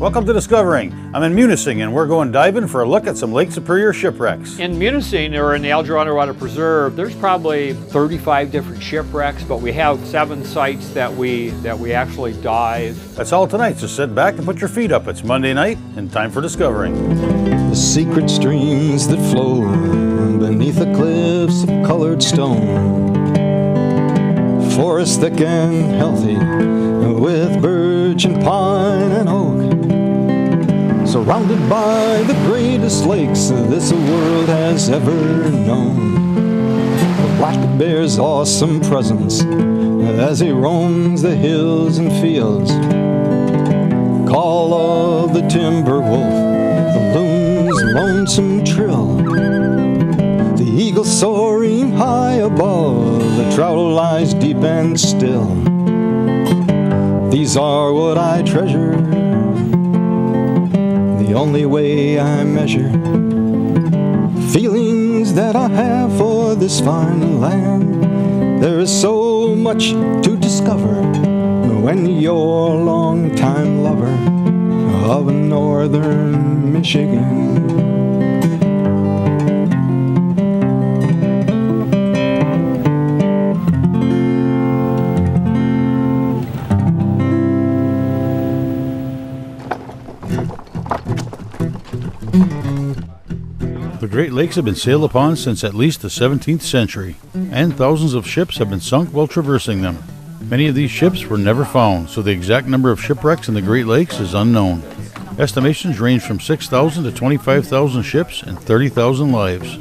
Welcome to Discovering. I'm in Munising and we're going diving for a look at some Lake Superior shipwrecks. In Munising, or in the Alger Underwater Preserve, there's probably 35 different shipwrecks, but we have 7 sites that we actually dive. That's all tonight, so sit back and put your feet up. It's Monday night and time for Discovering. The secret streams that flow beneath the cliffs of colored stone. Forest thick and healthy with birch and pine and oak. Surrounded by the greatest lakes this world has ever known. The black bear's awesome presence as he roams the hills and fields. Call of the timber wolf, the loon's lonesome trill. The eagle soaring high above, the trout lies deep and still. These are what I treasure, the only way I measure feelings that I have for this fine land. There is so much to discover when you're a long-time lover of northern Michigan. The Great Lakes have been sailed upon since at least the 17th century, and thousands of ships have been sunk while traversing them. Many of these ships were never found, so the exact number of shipwrecks in the Great Lakes is unknown. Estimations range from 6,000 to 25,000 ships and 30,000 lives.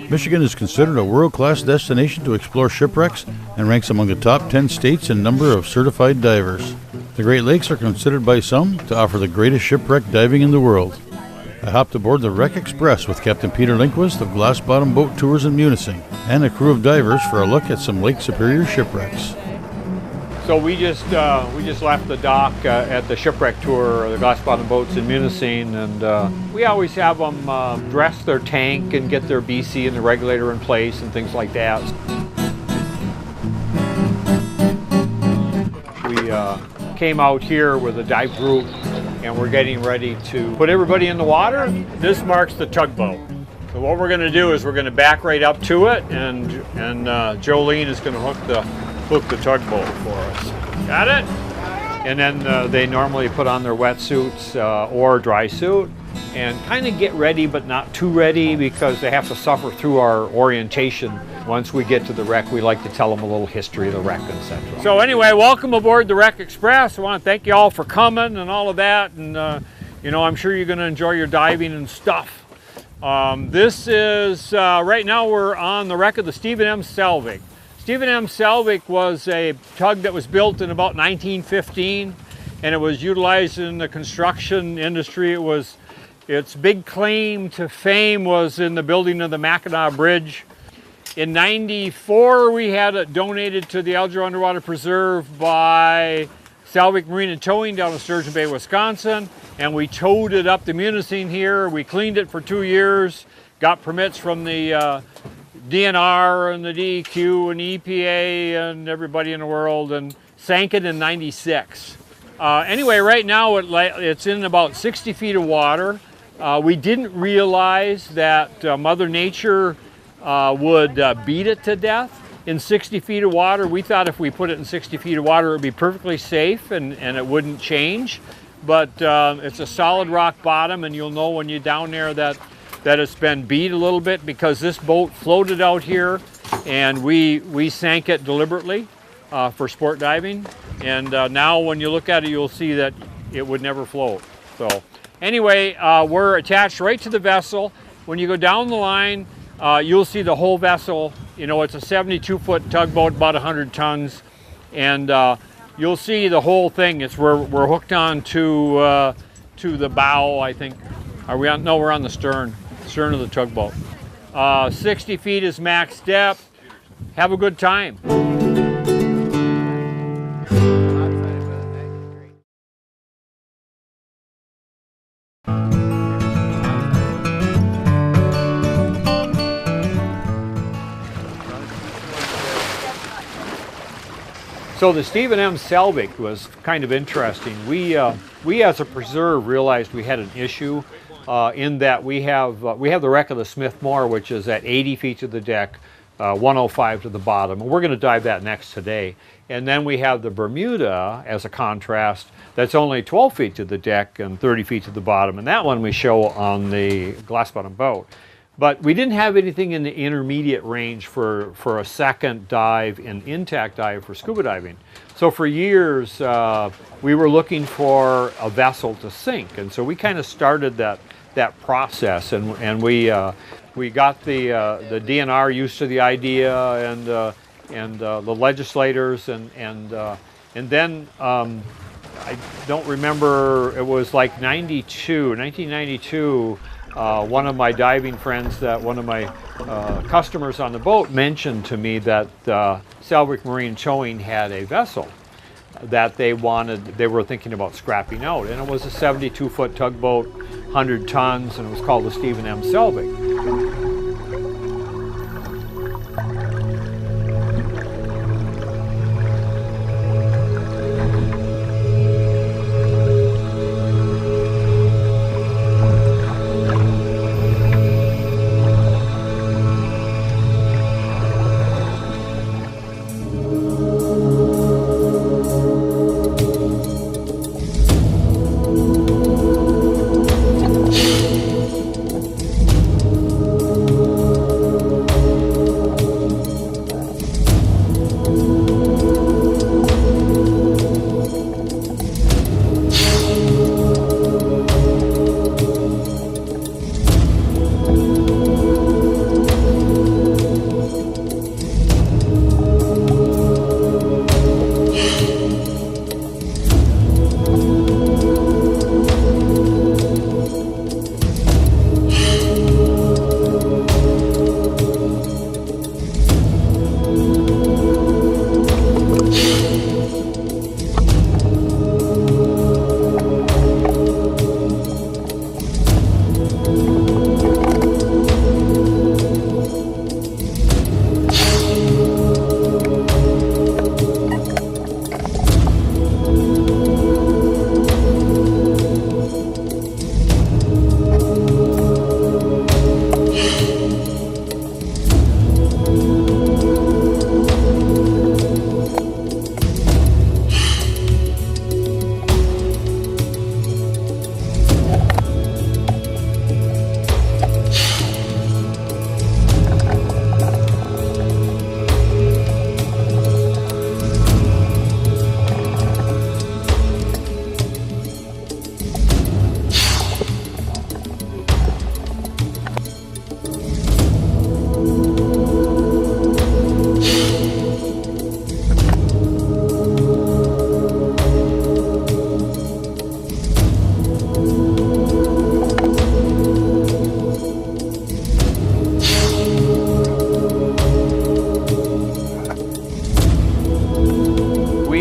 Michigan is considered a world-class destination to explore shipwrecks and ranks among the top 10 states in number of certified divers. The Great Lakes are considered by some to offer the greatest shipwreck diving in the world. I hopped aboard the Wreck Express with Captain Peter Lindquist of Glass Bottom Boat Tours in Munising and a crew of divers for a look at some Lake Superior shipwrecks. So we just left the dock at the shipwreck tour, the Glass Bottom boats in Munising, and we always have them dress their tank and get their BC and the regulator in place and things like that. We came out here with a dive group, and we're getting ready to put everybody in the water. This marks the tugboat. So what we're going to do is we're going to back right up to it, and Jolene is going to hook the tugboat for us. Got it? And then they normally put on their wetsuits or dry suit and kind of get ready, but not too ready, because they have to suffer through our orientation. Once we get to the wreck, we like to tell them a little history of the wreck, etc. So anyway, welcome aboard the Wreck Express. I want to thank you all for coming and all of that, and I'm sure you're going to enjoy your diving and stuff. This is right now we're on the wreck of the Stephen M. Selvig. Stephen M. Selvig was a tug that was built in about 1915, and it was utilized in the construction industry. Its big claim to fame was in the building of the Mackinac Bridge. In '94, we had it donated to the Alger Underwater Preserve by Selvig Marine and Towing down in Sturgeon Bay, Wisconsin, and we towed it up to Munising here. We cleaned it for 2 years, got permits from the DNR and the DEQ and the EPA and everybody in the world, and sank it in '96. Anyway, right now it's in about 60 feet of water. We didn't realize that Mother Nature would beat it to death in 60 feet of water. We thought if we put it in 60 feet of water, it would be perfectly safe and it wouldn't change. But it's a solid rock bottom, and you'll know when you're down there that it's been beat a little bit, because this boat floated out here, and we sank it deliberately for sport diving. And now when you look at it, you'll see that it would never float. So anyway, we're attached right to the vessel. When you go down the line, you'll see the whole vessel. It's a 72-foot tugboat, about 100 tons, and you'll see the whole thing. We're hooked on to the bow, I think. Are we on? No, we're on the stern of the tugboat. 60 feet is max depth. Have a good time. So the Stephen M. Selvig was kind of interesting. We as a preserve realized we had an issue in that we have the wreck of the Smith Moore, which is at 80 feet to the deck, 105 to the bottom, and we're going to dive that next today. And then we have the Bermuda as a contrast that's only 12 feet to the deck and 30 feet to the bottom, and that one we show on the glass bottom boat. But we didn't have anything in the intermediate range for a second dive, an intact dive for scuba diving. So for years, we were looking for a vessel to sink. And so we kind of started that process, and we got the DNR used to the idea, and the legislators, and then I don't remember, it was like 1992, one of my diving friends, one of my customers on the boat mentioned to me that Selvig Marine Towing had a vessel that they were thinking about scrapping out, and it was a 72-foot tugboat, 100 tons, and it was called the Stephen M. Selvig.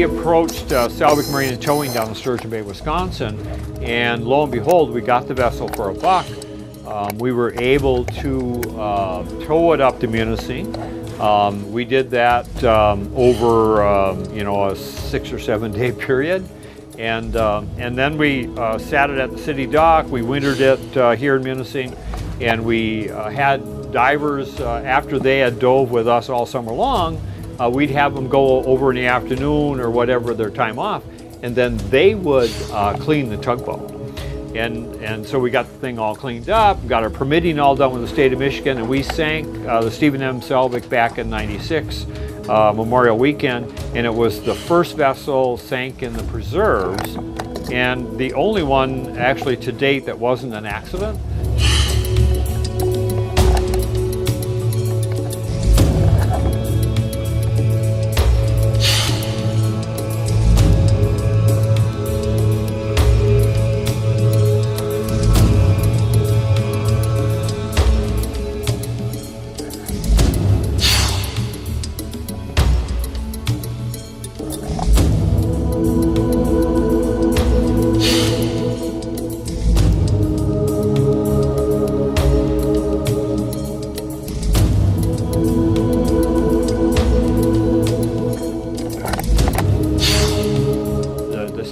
Approached Selvig Marine and Towing down in Sturgeon Bay, Wisconsin, and lo and behold, we got the vessel for $1. We were able to tow it up to Munising. We did that over a 6 or 7 day period, and then we sat it at the city dock. We wintered it here in Munising, and we had divers after they had dove with us all summer long. We'd have them go over in the afternoon or whatever their time off, and then they would clean the tugboat. And so we got the thing all cleaned up, got our permitting all done with the state of Michigan, and we sank the Stephen M. Selvig back in '96, Memorial Weekend, and it was the first vessel sank in the preserves, and the only one actually to date that wasn't an accident.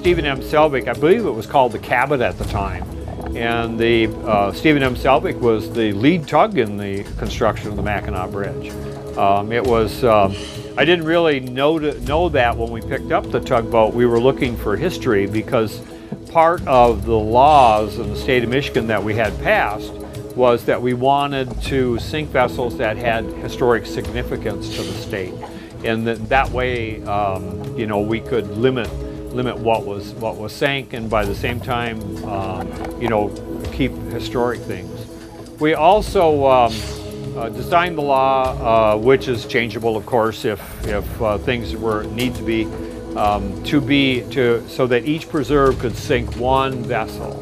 Stephen M. Selvig, I believe it was called the Cabot at the time. And the Stephen M. Selvig was the lead tug in the construction of the Mackinac Bridge. I didn't really know that when we picked up the tugboat. We were looking for history because part of the laws in the state of Michigan that we had passed was that we wanted to sink vessels that had historic significance to the state. And that way, we could limit what was sank, and by the same time, keep historic things. We also designed the law, which is changeable, of course, if things need to be, so that each preserve could sink one vessel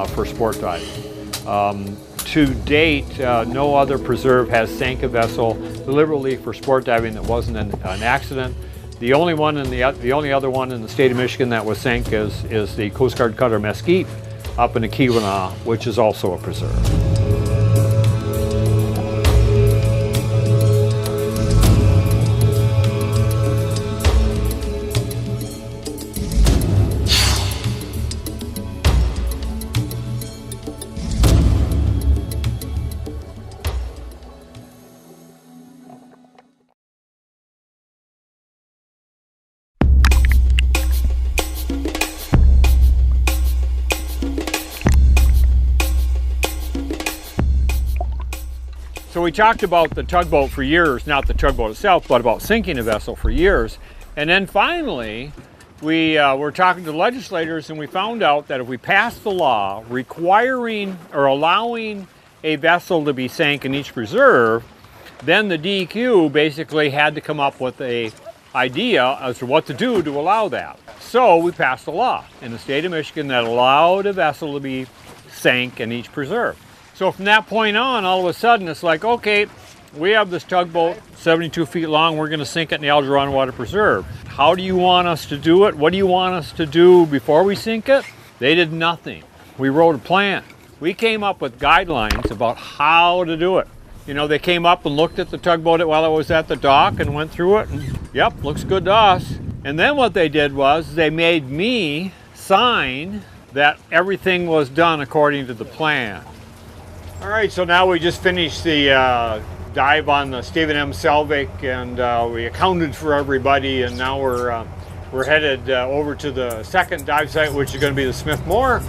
for sport diving. To date, no other preserve has sank a vessel deliberately for sport diving that wasn't an accident. The only other one in the state of Michigan that was sank is the Coast Guard cutter Mesquite up in the Keweenaw, which is also a preserve. So we talked about the tugboat for years, not the tugboat itself, but about sinking a vessel for years. And then finally, we were talking to legislators, and we found out that if we passed the law requiring or allowing a vessel to be sank in each preserve, then the DEQ basically had to come up with an idea as to what to do to allow that. So we passed a law in the state of Michigan that allowed a vessel to be sank in each preserve. So from that point on, all of a sudden, it's like, okay, we have this tugboat, 72 feet long, we're going to sink it in the Algernon Water Preserve. How do you want us to do it? What do you want us to do before we sink it? They did nothing. We wrote a plan. We came up with guidelines about how to do it. They came up and looked at the tugboat while it was at the dock and went through it, and yep, looks good to us. And then what they did was they made me sign that everything was done according to the plan. All right, so now we just finished the dive on the Stephen M. Selvig, and we accounted for everybody, and now we're headed over to the second dive site, which is going to be the Smith Moore.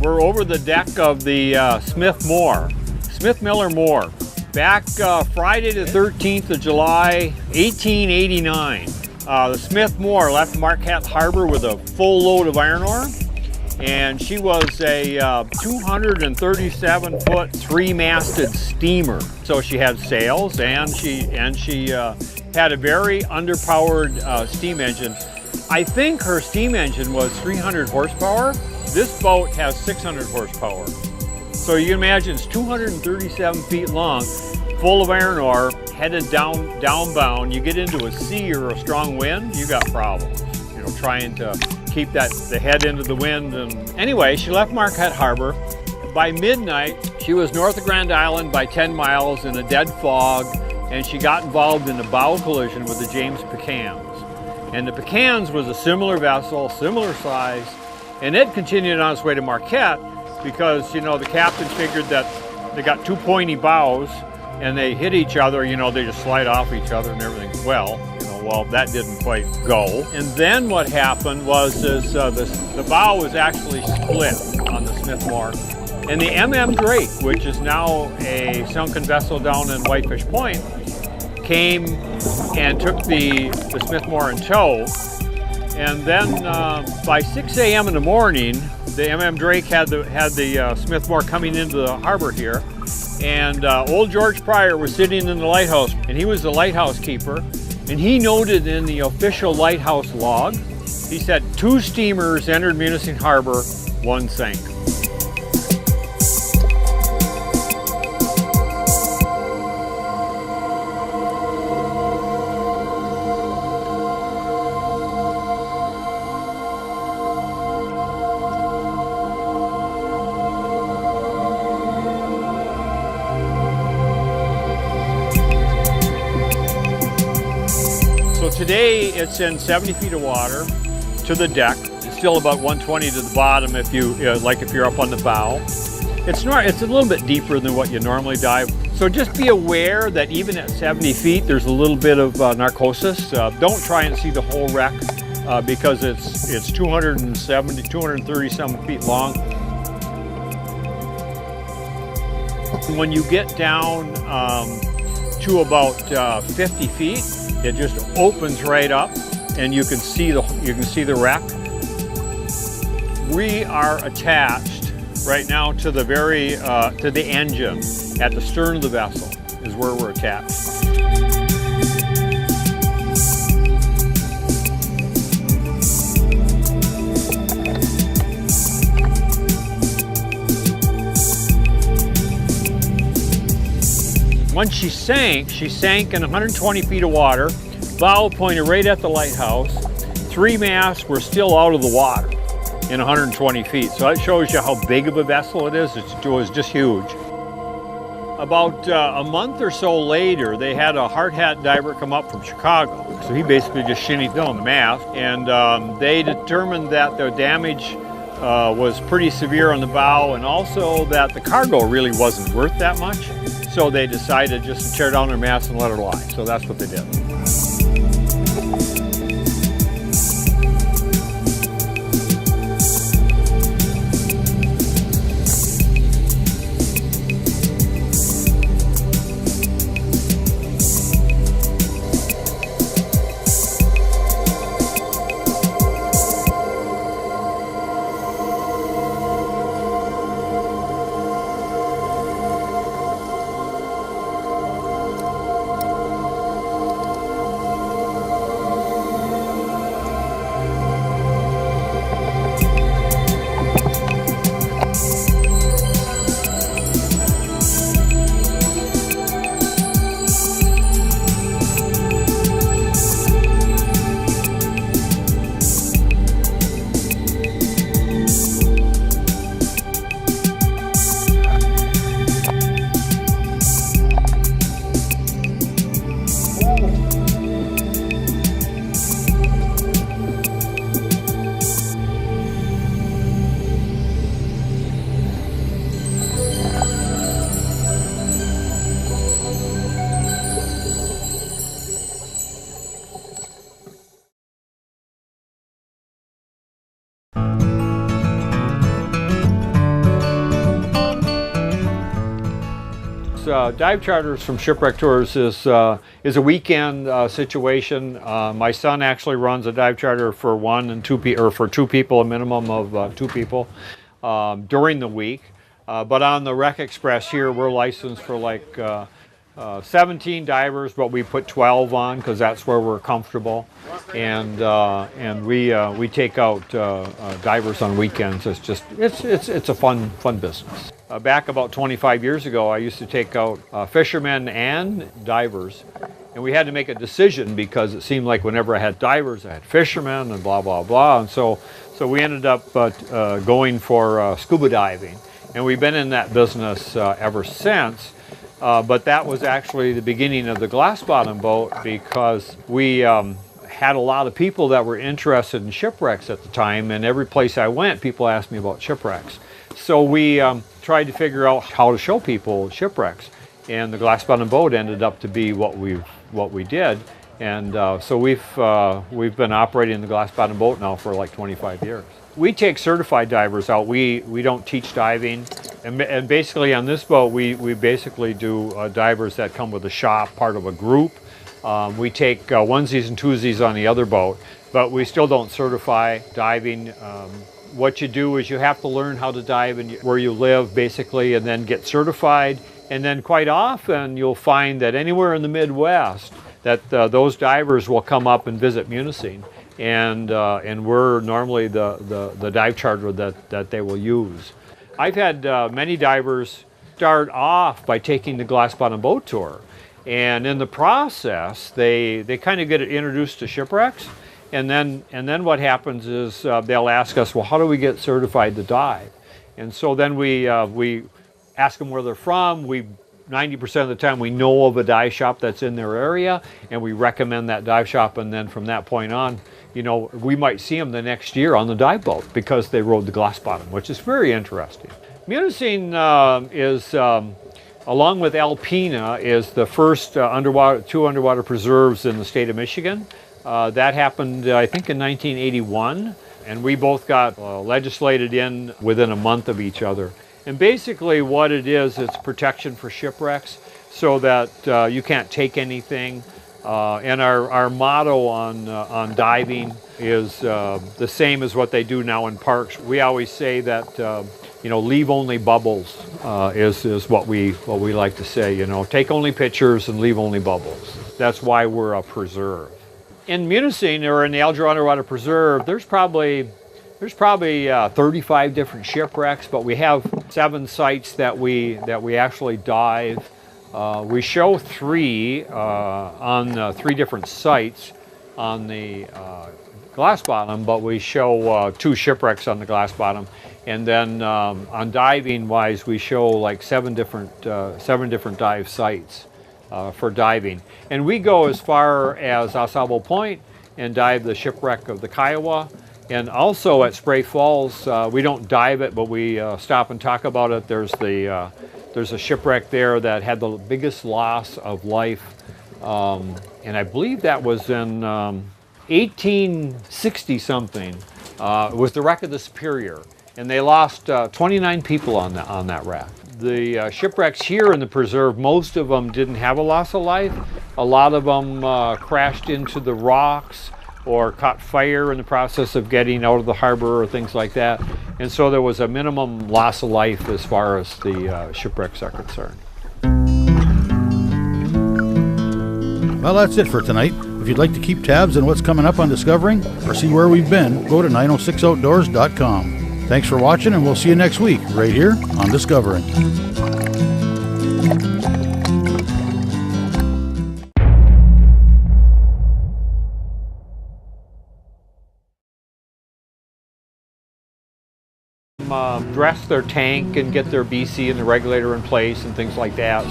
We're over the deck of the Smith Miller Moore. Back Friday the 13th of July, 1889. The Smith Moore left Marquette Harbor with a full load of iron ore, and she was a 237-foot, three-masted steamer. So she had sails, and she had a very underpowered steam engine. I think her steam engine was 300 horsepower. This boat has 600 horsepower. So you can imagine it's 237 feet long, full of iron ore, headed downbound. You get into a sea or a strong wind, you got problems. Trying to keep the head into the wind. And anyway, she left Marquette Harbor. By midnight, she was north of Grand Island by 10 miles in a dead fog, and she got involved in a bow collision with the James Pecans. And the Pecans was a similar vessel, similar size, and it continued on its way to Marquette because, the captain figured that they got two pointy bows and they hit each other, they just slide off each other and everything. Well, that didn't quite go. And then what happened was the bow was actually split on the Smith Moore. And the MM Drake, which is now a sunken vessel down in Whitefish Point, came and took the Smith Moore in tow. And then by 6 a.m. in the morning, the MM Drake had the Smith Moore coming into the harbor here. And old George Pryor was sitting in the lighthouse, and he was the lighthouse keeper. And he noted in the official lighthouse log, he said, 2 steamers entered Munising Harbor, 1 sank. Today it's in 70 feet of water to the deck. It's still about 120 to the bottom if you like if you're up on the bow. It's a little bit deeper than what you normally dive. So just be aware that even at 70 feet, there's a little bit of narcosis. Don't try and see the whole wreck because it's 237 feet long. When you get down to about 50 feet, it just opens right up, and you can see the wreck. We are attached right now to the to the engine at the stern of the vessel is where we're attached. When she sank in 120 feet of water, bow pointed right at the lighthouse. 3 masts were still out of the water in 120 feet. So that shows you how big of a vessel it is. It was just huge. About a month or so later, they had a hard hat diver come up from Chicago. So he basically just shinnied down the mast, and they determined that the damage was pretty severe on the bow, and also that the cargo really wasn't worth that much. So they decided just to tear down their mast and let her lie. So that's what they did. Dive charters from Shipwreck Tours is a weekend situation. My son actually runs a dive charter for for 2 people, a minimum of 2 people during the week. But on the Wreck Express here, we're licensed for like 17 divers, but we put 12 on because that's where we're comfortable. And we take out divers on weekends. It's a fun business. Back about 25 years ago, I used to take out fishermen and divers, and we had to make a decision because it seemed like whenever I had divers, I had fishermen and blah blah blah. And so we ended up going for scuba diving, and we've been in that business ever since. But that was actually the beginning of the glass bottom boat because we had a lot of people that were interested in shipwrecks at the time, and every place I went, people asked me about shipwrecks. So we tried to figure out how to show people shipwrecks, and the glass bottom boat ended up to be what we did. And so we've been operating the glass bottom boat now for like 25 years. We take certified divers out. We don't teach diving, and basically on this boat we basically do divers that come with a shop, part of a group. We take onesies and twosies on the other boat, but we still don't certify diving. What you do is you have to learn how to dive where you live, basically, and then get certified. And then quite often you'll find that anywhere in the Midwest that those divers will come up and visit Munising, and we're normally the dive charter that they will use. I've had many divers start off by taking the glass bottom boat tour, and in the process they kind of get introduced to shipwrecks. And then what happens is they'll ask us, well, how do we get certified to dive? And so then we ask them where they're from. We 90% of the time we know of a dive shop that's in their area, and we recommend that dive shop, and then from that point on, you know, we might see them the next year on the dive boat because they rode the glass bottom, which is very interesting. Munising is, along with Alpena, is the first two underwater preserves in the state of Michigan. That happened, I think, in 1981, and we both got legislated in within a month of each other. And basically what it is, it's protection for shipwrecks so that you can't take anything. And our motto on diving is the same as what they do now in parks. We always say that, you know, leave only bubbles is what we like to say, you know. Take only pictures and leave only bubbles. That's why we're a preserve. In Munising, or in the Alger Underwater Preserve, there's probably 35 different shipwrecks, but we have 7 sites that we actually dive. We show 3 on 3 different sites on the glass bottom, but we show 2 shipwrecks on the glass bottom, and then on diving wise, we show like 7 different dive sites for diving, and we go as far as Osable Point and dive the shipwreck of the Kiowa. And also at Spray Falls, we don't dive it, but we stop and talk about it. There's a shipwreck there that had the biggest loss of life, and I believe that was in 1860 something. It was the wreck of the Superior, and they lost 29 people on that wreck. The shipwrecks here in the preserve, most of them didn't have a loss of life. A lot of them crashed into the rocks or caught fire in the process of getting out of the harbor or things like that. And so there was a minimum loss of life as far as the shipwrecks are concerned. Well, that's it for tonight. If you'd like to keep tabs on what's coming up on Discovering or see where we've been, go to 906outdoors.com. Thanks for watching, and we'll see you next week right here on Discovering. Dress their tank and get their BC and the regulator in place and things like that.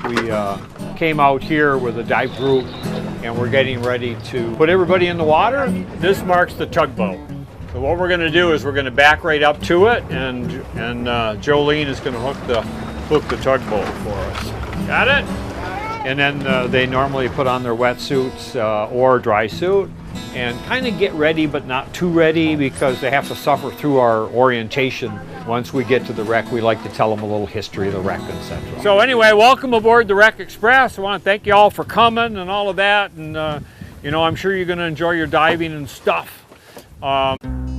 We came out here with a dive group, and we're getting ready to put everybody in the water. This marks the tugboat. So what we're going to do is we're going to back right up to it, and Jolene is going to hook the tugboat for us. Got it? And then they normally put on their wetsuits or dry suit and kind of get ready, but not too ready, because they have to suffer through our orientation. Once we get to the wreck, we like to tell them a little history of the wreck, etc. So anyway, welcome aboard the Wreck Express. I want to thank you all for coming and all of that, and you know, I'm sure you're going to enjoy your diving and stuff.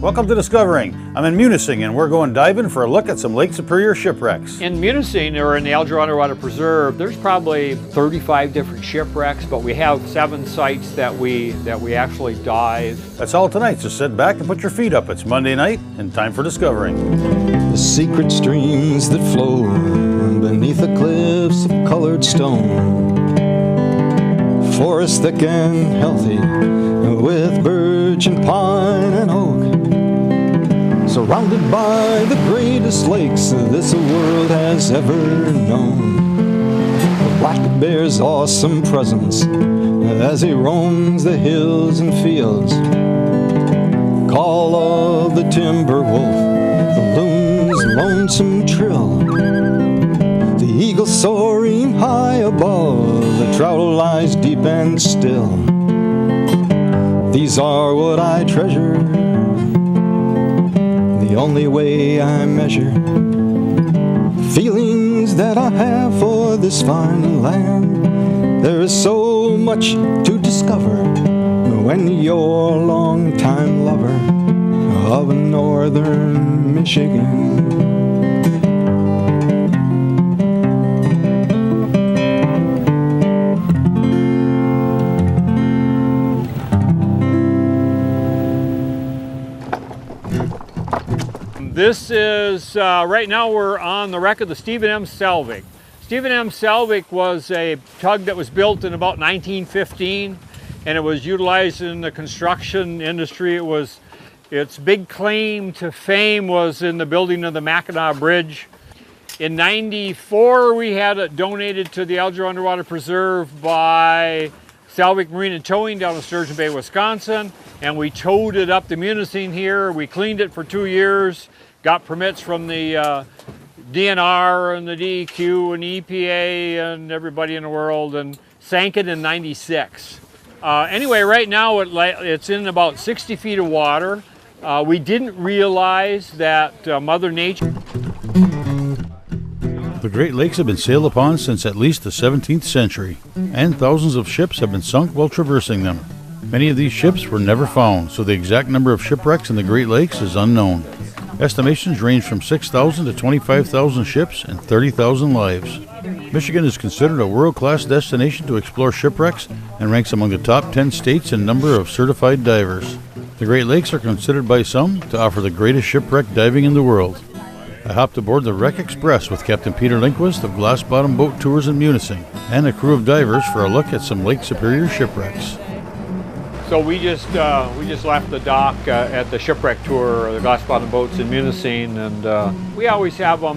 Welcome to Discovering. I'm in Munising, and we're going diving for a look at some Lake Superior shipwrecks. In Munising, or in the Alger Underwater Preserve, there's probably 35 different shipwrecks, but we have 7 sites that we actually dive. That's all tonight, so sit back and put your feet up. It's Monday night, and time for Discovering. The secret streams that flow beneath the cliffs of colored stone, forest thick and healthy with birch and pine and oak, surrounded by the greatest lakes this world has ever known. The black bear's awesome presence as he roams the hills and fields, call of the timber wolf, the loon's lonesome trill, the eagle soaring high above, the trout lies deep and still. These are what I treasure, the only way I measure feelings that I have for this fine land. There is so much to discover when you're a long-time lover of northern Michigan. This is, right now we're on the wreck of the Stephen M. Selvig. Stephen M. Selvig was a tug that was built in about 1915, and it was utilized in the construction industry. It was Its big claim to fame was in the building of the Mackinac Bridge. In '94, we had it donated to the Alger Underwater Preserve by Salvik Marine and Towing down in Sturgeon Bay, Wisconsin, and we towed it up the Munising here. We cleaned it for 2 years, got permits from the DNR and the DEQ and EPA and everybody in the world, and sank it in '96. Anyway, right now it's in about 60 feet of water. We didn't realize that Mother Nature... The Great Lakes have been sailed upon since at least the 17th century, and thousands of ships have been sunk while traversing them. Many of these ships were never found, so the exact number of shipwrecks in the Great Lakes is unknown. Estimations range from 6,000 to 25,000 ships and 30,000 lives. Michigan is considered a world-class destination to explore shipwrecks and ranks among the top 10 states in number of certified divers. The Great Lakes are considered by some to offer the greatest shipwreck diving in the world. I hopped aboard the Wreck Express with Captain Peter Lindquist of Glass Bottom Boat Tours in Munising and a crew of divers for a look at some Lake Superior shipwrecks. So we just left the dock at the shipwreck tour, the Glass Bottom boats in Munising, and we always have them